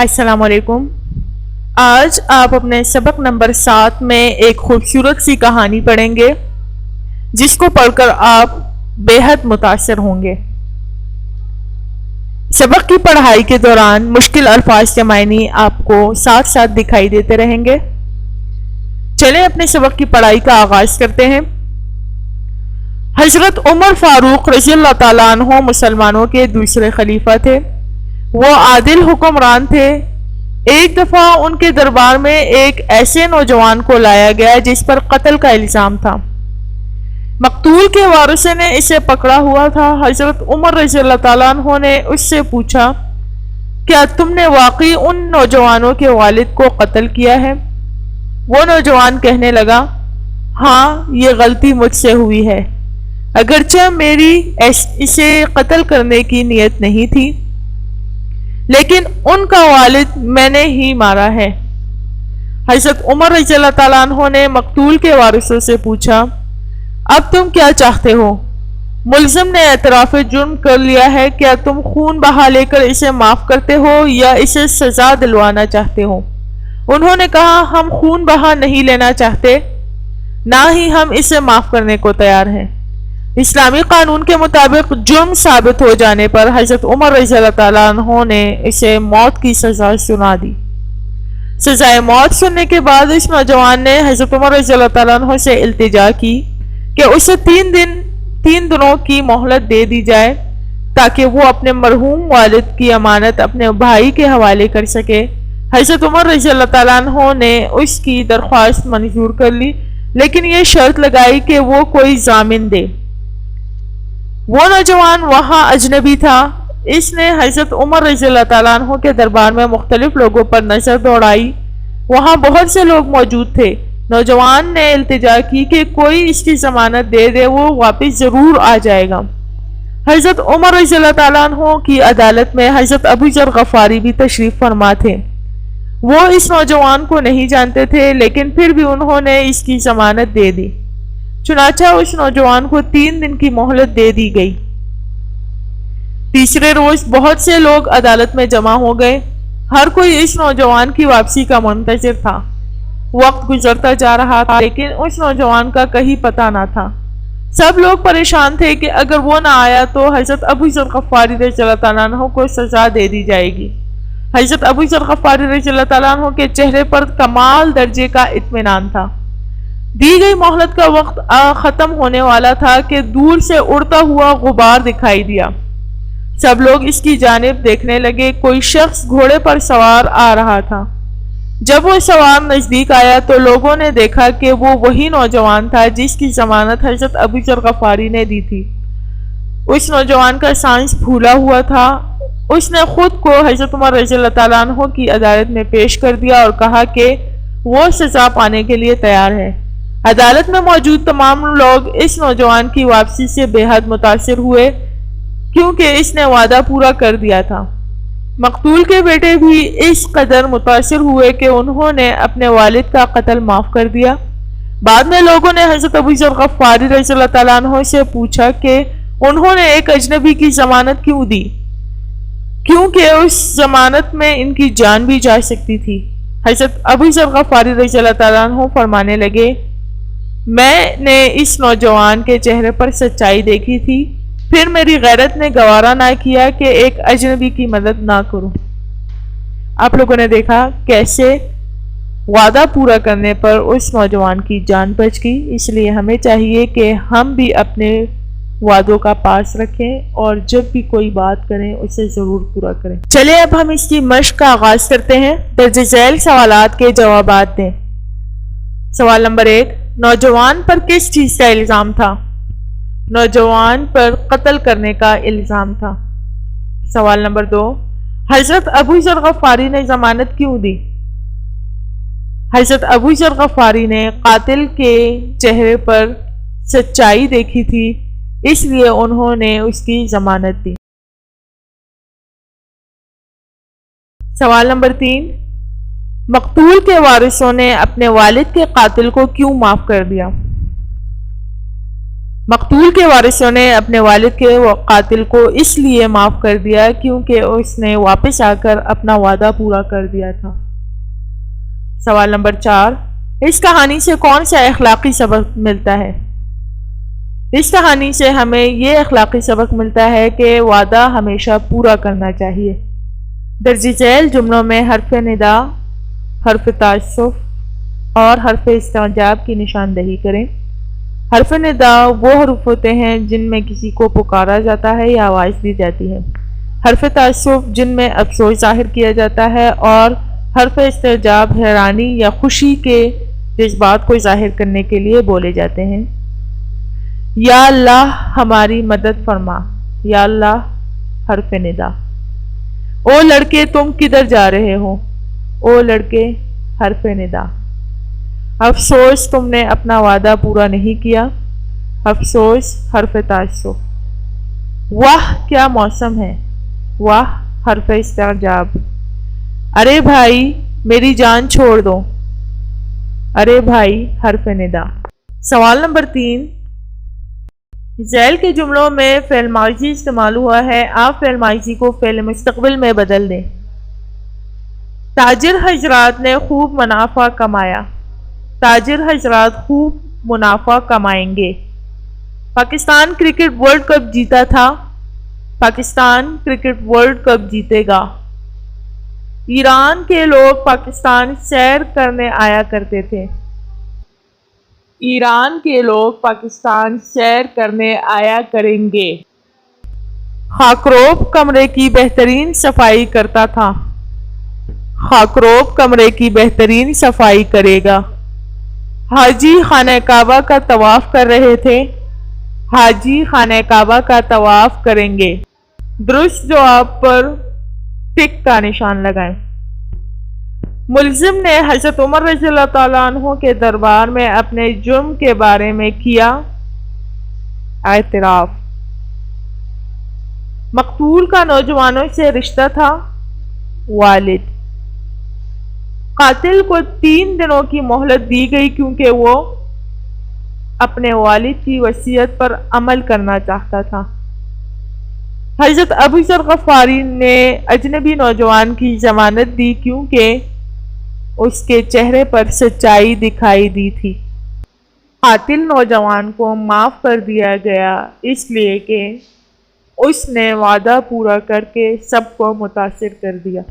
السلام علیکم۔ آج آپ اپنے سبق نمبر 7 میں ایک خوبصورت سی کہانی پڑھیں گے جس کو پڑھ کر آپ بے حد متاثر ہوں گے۔ سبق کی پڑھائی کے دوران مشکل الفاظ کے معنی آپ کو ساتھ ساتھ دکھائی دیتے رہیں گے۔ چلیں اپنے سبق کی پڑھائی کا آغاز کرتے ہیں۔ حضرت عمر فاروق رضی اللہ تعالیٰ عنہ مسلمانوں کے دوسرے خلیفہ تھے۔ وہ عادل حکمران تھے۔ ایک دفعہ ان کے دربار میں ایک ایسے نوجوان کو لایا گیا جس پر قتل کا الزام تھا۔ مقتول کے وارثے نے اسے پکڑا ہوا تھا۔ حضرت عمر رضی اللہ تعالیٰ عنہ نے اس سے پوچھا، کیا تم نے واقعی ان نوجوانوں کے والد کو قتل کیا ہے؟ وہ نوجوان کہنے لگا، ہاں یہ غلطی مجھ سے ہوئی ہے، اگرچہ میری اسے قتل کرنے کی نیت نہیں تھی، لیکن ان کا والد میں نے ہی مارا ہے۔ حضرت عمر رضی اللہ تعالیٰ عنہ نے مقتول کے وارثوں سے پوچھا، اب تم کیا چاہتے ہو؟ ملزم نے اعتراف جرم کر لیا ہے، کیا تم خون بہا لے کر اسے معاف کرتے ہو یا اسے سزا دلوانا چاہتے ہو؟ انہوں نے کہا، ہم خون بہا نہیں لینا چاہتے، نہ ہی ہم اسے معاف کرنے کو تیار ہیں۔ اسلامی قانون کے مطابق جرم ثابت ہو جانے پر حضرت عمر رضی اللہ تعالیٰ عنہ نے اسے موت کی سزا سنا دی۔ سزائے موت سننے کے بعد اس نوجوان نے حضرت عمر رضی اللہ تعالیٰ عنہ سے التجا کی کہ اسے 3 دنوں کی مہلت دے دی جائے تاکہ وہ اپنے مرحوم والد کی امانت اپنے بھائی کے حوالے کر سکے۔ حضرت عمر رضی اللہ تعالیٰ عنہ نے اس کی درخواست منظور کر لی، لیکن یہ شرط لگائی کہ وہ کوئی ضامن دے۔ وہ نوجوان وہاں اجنبی تھا۔ اس نے حضرت عمر رضی اللہ تعالیٰ عنہ کے دربار میں مختلف لوگوں پر نظر دوڑائی۔ وہاں بہت سے لوگ موجود تھے۔ نوجوان نے التجا کی کہ کوئی اس کی ضمانت دے دے، وہ واپس ضرور آ جائے گا۔ حضرت عمر رضی اللہ تعالیٰ عنہ کی عدالت میں حضرت ابو ذر غفاری بھی تشریف فرما تھے۔ وہ اس نوجوان کو نہیں جانتے تھے، لیکن پھر بھی انہوں نے اس کی ضمانت دے دی۔ چنانچہ اس نوجوان کو 3 دن کی مہلت دے دی گئی۔ تیسرے روز بہت سے لوگ عدالت میں جمع ہو گئے۔ ہر کوئی اس نوجوان کی واپسی کا منتظر تھا۔ وقت گزرتا جا رہا تھا، لیکن اس نوجوان کا کہیں پتہ نہ تھا۔ سب لوگ پریشان تھے کہ اگر وہ نہ آیا تو حضرت ابو ذر غفاری رضی اللہ تعالیٰ عنہ کو سزا دے دی جائے گی۔ حضرت ابو ذر غفاری رضی اللہ تعالیٰ عنہ کے چہرے پر کمال درجے کا اطمینان تھا۔ دی گئی مہلت کا وقت ختم ہونے والا تھا کہ دور سے اڑتا ہوا غبار دکھائی دیا۔ سب لوگ اس کی جانب دیکھنے لگے۔ کوئی شخص گھوڑے پر سوار آ رہا تھا۔ جب وہ سوار نزدیک آیا تو لوگوں نے دیکھا کہ وہ وہی نوجوان تھا جس کی ضمانت حضرت ابو ذر غفاری نے دی تھی۔ اس نوجوان کا سانس پھولا ہوا تھا۔ اس نے خود کو حضرت عمر رضی اللہ تعالیٰ عنہ کی عدالت میں پیش کر دیا اور کہا کہ وہ سزا پانے کے لیے تیار ہے۔ عدالت میں موجود تمام لوگ اس نوجوان کی واپسی سے بے حد متاثر ہوئے، کیونکہ اس نے وعدہ پورا کر دیا تھا۔ مقتول کے بیٹے بھی اس قدر متاثر ہوئے کہ انہوں نے اپنے والد کا قتل معاف کر دیا۔ بعد میں لوگوں نے حضرت ابو ذر غفاری رضی اللہ تعالیٰ عنہ سے پوچھا کہ انہوں نے ایک اجنبی کی ضمانت کیوں دی، کیونکہ اس ضمانت میں ان کی جان بھی جا سکتی تھی۔ حضرت ابو ذر غفاری رضی اللہ تعالیٰ عنہ فرمانے لگے، میں نے اس نوجوان کے چہرے پر سچائی دیکھی تھی، پھر میری غیرت نے گوارا نہ کیا کہ ایک اجنبی کی مدد نہ کروں۔ آپ لوگوں نے دیکھا کیسے وعدہ پورا کرنے پر اس نوجوان کی جان بچ گئی۔ اس لیے ہمیں چاہیے کہ ہم بھی اپنے وعدوں کا پاس رکھیں اور جب بھی کوئی بات کریں اسے ضرور پورا کریں۔ چلیں اب ہم اس کی مشق کا آغاز کرتے ہیں۔ درج ذیل سوالات کے جوابات دیں۔ سوال نمبر 1، نوجوان پر کس چیز کا الزام تھا؟ نوجوان پر قتل کرنے کا الزام تھا۔ سوال نمبر 2، حضرت ابو ذر غفاری نے ضمانت کیوں دی؟ حضرت ابو ذر غفاری نے قاتل کے چہرے پر سچائی دیکھی تھی، اس لیے انہوں نے اس کی ضمانت دی۔ سوال نمبر 3، مقتول کے وارثوں نے اپنے والد کے قاتل کو کیوں معاف کر دیا؟ مقتول کے وارثوں نے اپنے والد کے قاتل کو اس لیے معاف کر دیا کیونکہ اس نے واپس آ کر اپنا وعدہ پورا کر دیا تھا۔ سوال نمبر 4، اس کہانی سے کون سا اخلاقی سبق ملتا ہے؟ اس کہانی سے ہمیں یہ اخلاقی سبق ملتا ہے کہ وعدہ ہمیشہ پورا کرنا چاہیے۔ درج ذیل جملوں میں حرف ندا، حرف تعسف اور حرف استعجاب کی نشاندہی کریں۔ حرف ندا وہ حروف ہوتے ہیں جن میں کسی کو پکارا جاتا ہے یا آواز دی جاتی ہے۔ حرف تعسف جن میں افسوس ظاہر کیا جاتا ہے، اور حرف استعجاب حیرانی یا خوشی کے جذبات کو ظاہر کرنے کے لیے بولے جاتے ہیں۔ یا اللہ ہماری مدد فرما، یا اللہ حرف ندا۔ او لڑکے تم کدھر جا رہے ہو، او لڑکے حرف ندا۔ افسوس تم نے اپنا وعدہ پورا نہیں کیا، افسوس حرف تعسف۔ واہ کیا موسم ہے، واہ حرف استعجاب۔ ارے بھائی میری جان چھوڑ دو، ارے بھائی حرف ندا۔ سوال نمبر 3، ذیل کے جملوں میں فعل ماضی استعمال ہوا ہے، آپ فعل ماضی کو فعل مستقبل میں بدل دیں۔ تاجر حضرات نے خوب منافع کمایا، تاجر حضرات خوب منافع کمائیں گے۔ پاکستان کرکٹ ورلڈ کپ جیتا تھا، پاکستان کرکٹ ورلڈ کپ جیتے گا۔ ایران کے لوگ پاکستان سیر کرنے آیا کرتے تھے، ایران کے لوگ پاکستان سیر کرنے آیا کریں گے۔ خاکروب کمرے کی بہترین صفائی کرتا تھا، خاکروب کمرے کی بہترین صفائی کرے گا۔ حاجی خانہ کعبہ کا طواف کر رہے تھے، حاجی خانہ کعبہ کا طواف کریں گے۔ درست جواب پر ٹک کا نشان لگائیں۔ ملزم نے حضرت عمر رضی اللہ تعالیٰ عنہ کے دربار میں اپنے جرم کے بارے میں کیا اعتراف۔ مقتول کا نوجوانوں سے رشتہ تھا، والد۔ قاتل کو 3 دنوں کی مہلت دی گئی کیونکہ وہ اپنے والد کی وصیت پر عمل کرنا چاہتا تھا۔ حضرت ابو ذر غفاری نے اجنبی نوجوان کی ضمانت دی کیونکہ اس کے چہرے پر سچائی دکھائی دی تھی۔ قاتل نوجوان کو معاف کر دیا گیا اس لیے کہ اس نے وعدہ پورا کر کے سب کو متاثر کر دیا۔